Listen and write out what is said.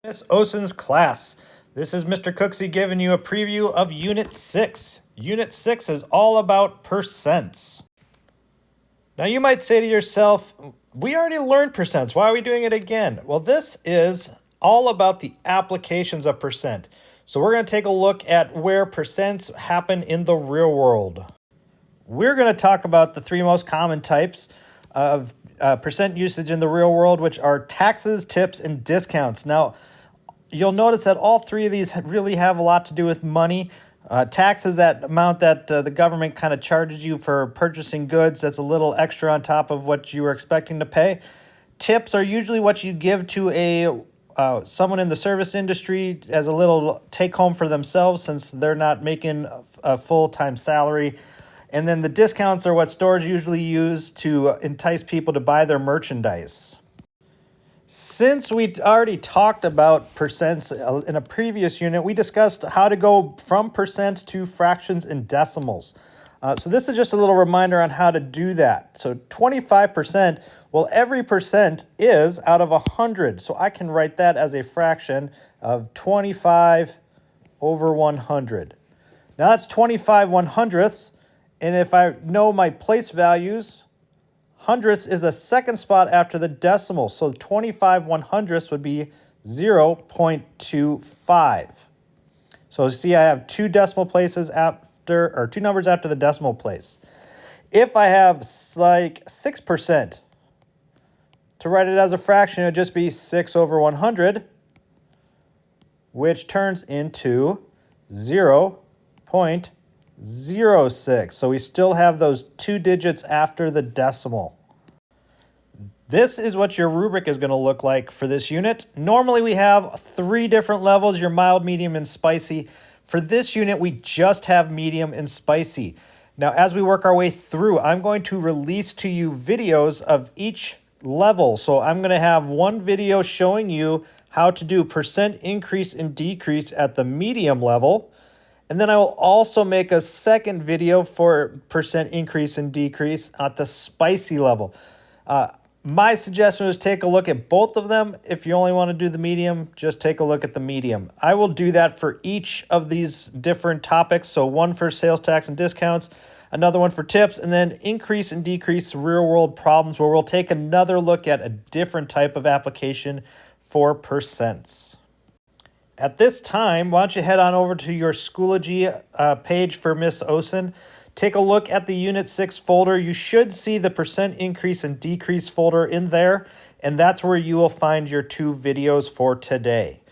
Miss Osen's class. This is Mr. Cooksey giving you a preview of Unit 6. Unit 6 is all about percents. Now you might say to yourself, we already learned percents. Why are we doing it again? Well, this is all about the applications of percent. So we're going to take a look at where percents happen in the real world. We're going to talk about the three most common types of percent usage in the real world, which are taxes, tips, and discounts. Now, you'll notice that all three of these really have a lot to do with money. Taxes, that amount that the government kind of charges you for purchasing goods, that's a little extra on top of what you were expecting to pay. Tips are usually what you give to someone in the service industry as a little take home for themselves since they're not making a full-time salary. And then the discounts are what stores usually use to entice people to buy their merchandise. Since we already talked about percents in a previous unit, we discussed how to go from percents to fractions and decimals. So this is just a little reminder on how to do that. So 25%, well, every percent is out of 100. So I can write that as a fraction of 25 over 100. Now that's 25 100ths. And if I know my place values, hundredths is the second spot after the decimal. So 25 100ths would be 0.25. So see, I have two decimal places after, or two numbers after the decimal place. If I have like 6%, to write it as a fraction, it would just be 6 over 100, which turns into 0.06. So we still have those two digits after the decimal. This is what your rubric is going to look like for this unit. Normally we have three different levels, your mild, medium, and spicy. For this unit, we just have medium and spicy. Now, as we work our way through, I'm going to release to you videos of each level. So I'm going to have one video showing you how to do percent increase and decrease at the medium level. And then I will also make a second video for percent increase and decrease at the spicy level. My suggestion is take a look at both of them. If you only want to do the medium, just take a look at the medium. I will do that for each of these different topics. So one for sales tax and discounts, another one for tips, and then increase and decrease real world problems where we'll take another look at a different type of application for percents. At this time, why don't you head on over to your Schoology page for Miss Osen. Take a look at the Unit 6 folder. You should see the percent increase and decrease folder in there, and that's where you will find your two videos for today.